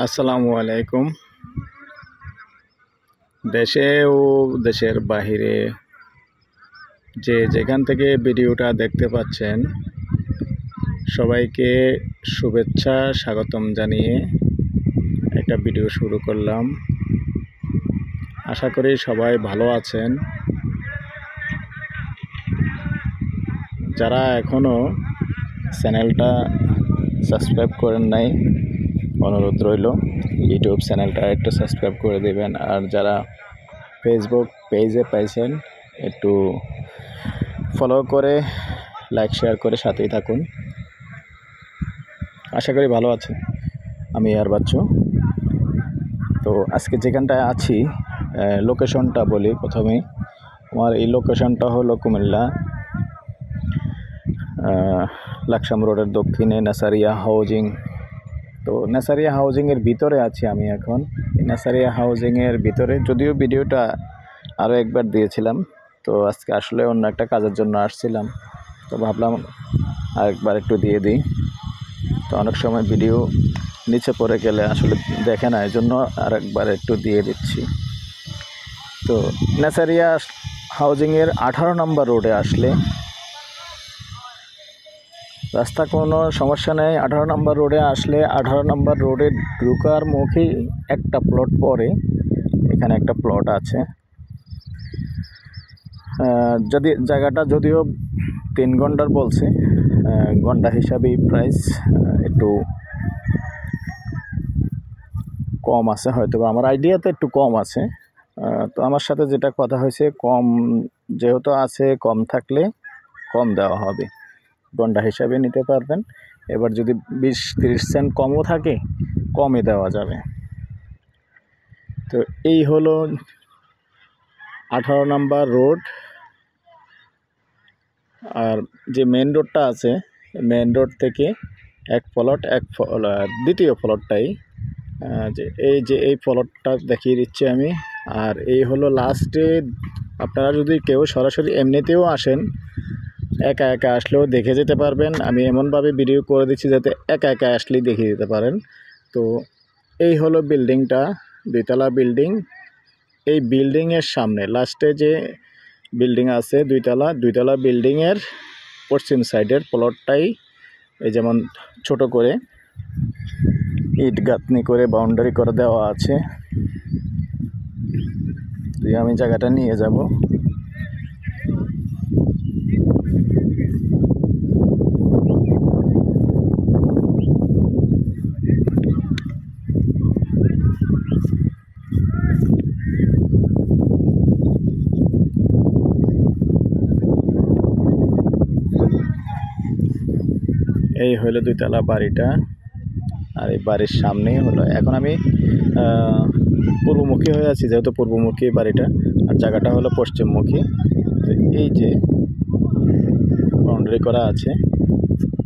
আসসালামু আলাইকুম। দেশে ও দেশের বাহিরে যেখান থেকে ভিডিওটা দেখতে পাচ্ছেন সবাইকে শুভেচ্ছা স্বাগতম জানিয়ে একটা ভিডিও শুরু করলাম। আশা করি সবাই ভালো আছেন। যারা এখনও চ্যানেলটা সাবস্ক্রাইব করেন নাই, অনুরোধ রইল ইউটিউব চ্যানেলটা একটু সাবস্ক্রাইব করে দেবেন। আর যারা ফেসবুক পেজে পাইছেন একটু ফলো করে লাইক শেয়ার করে সাথেই থাকুন। আশা করি ভালো আছেন। আমি আর বাচ্চু। তো আজকে যেখানটায় আছি লোকেশনটা বলি প্রথমে। আমার এই লোকেশনটা হলো কুমিল্লা লাকসাম রোডের দক্ষিণে নেসারিয়া হাউজিং। তো নেসারিয়া হাউজিংয়ের ভিতরে আছি আমি এখন। নেসারিয়া হাউজিংয়ের ভিতরে, যদিও ভিডিওটা আরও একবার দিয়েছিলাম, তো আজকে আসলে অন্য একটা কাজের জন্য আসছিলাম, তো ভাবলাম আরেকবার একটু দিয়ে দিই। তো অনেক সময় ভিডিও নিচে পড়ে গেলে আসলে দেখে না, এই জন্য আরেকবার একটু দিয়ে দিচ্ছি। তো নেসারিয়া হাউজিংয়ের 18 নম্বর রোডে আসলে রাস্তা কোনো সমস্যা নেই। 18 নম্বর রোডে আসলে 18 নম্বর রোডে ঢুকার মুখেই একটা প্লট পড়ে। এখানে একটা প্লট আছে। যদি জায়গাটা যদিও 3 ঘন্টার বলছে, ঘন্টা হিসাবেই প্রাইস একটু কম আছে, হয়তো আমার আইডিয়াতে একটু কম আছে। তো আমার সাথে যেটা কথা হয়েছে, কম যেহেতু আছে, কম থাকলে কম দেওয়া হবে, ঘন্টা হিসাবে নিতে পারবেন। এবার যদি 20-30 সেন্ট কমও থাকে, কমে দেওয়া যাবে। তো এই হলো 18 নম্বর রোড। আর যে মেন রোডটা আছে, মেন রোড থেকে দ্বিতীয় প্লটটাই এই প্লটটা দেখিয়ে দিচ্ছি আমি। আর এই হলো লাস্টে। আপনারা যদি কেউ সরাসরি এমনিতেও আসেন, একা একা আসলেও দেখে যেতে পারবেন। আমি এমনভাবে ভিডিও করে দিচ্ছি যাতে একা একা আসলেই দেখিয়ে দিতে পারেন। তো এই হলো বিল্ডিংটা, 2 তলা বিল্ডিং। এই বিল্ডিংয়ের সামনে লাস্টে যে বিল্ডিং আছে 2 তলা বিল্ডিংয়ের পশ্চিম সাইডের প্লটটাই এই যেমন ছোট করে ইট গাঁথনি করে বাউন্ডারি করে দেওয়া আছে। আমি জায়গাটা নিয়ে যাব। এই হলো 2 তলা বাড়িটা। আর এই বাড়ির সামনেই হলো, এখন আমি পূর্বমুখী হয়ে আছি, যেহেতু পূর্বমুখী বাড়িটা, আর জায়গাটা হলো পশ্চিমমুখী। তো এই যে বাউন্ডারি করা আছে,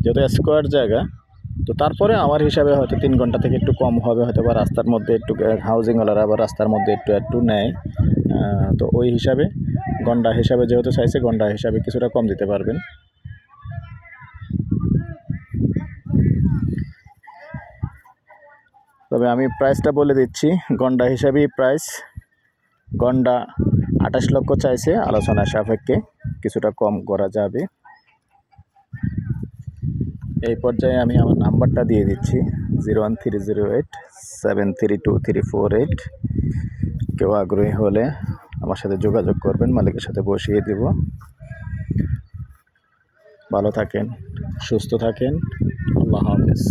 যেহেতু স্কোয়ার জায়গা, তো তারপরে আমার হিসাবে হয়তো 3 ঘন্টা থেকে একটু কম হবে, হয়তো বা রাস্তার মধ্যে একটু হাউজিংওয়ালারা আবার রাস্তার মধ্যে একটু নেয়। তো ওই হিসাবে ঘন্টা হিসাবে যেহেতু চাইছে, ঘন্টা হিসাবে কিছুটা কম দিতে পারবেন। তবে আমি প্রাইসটা বলে দিচ্ছি, ঘন্টা হিসাবেই প্রাইস। ঘন্টা 28 লক্ষ চাইছে, আলোচনা সাপেক্ষে কিছুটা কম করা যাবে। এই পর্যায়ে আমি আমার নাম্বারটা দিয়ে দিচ্ছি, 01308732348। কেউ আগ্রহী হলে আমার সাথে যোগাযোগ করবেন, মালিকের সাথে বসিয়ে দেব। ভালো থাকেন, সুস্থ থাকেন। আল্লাহ হাফেজ।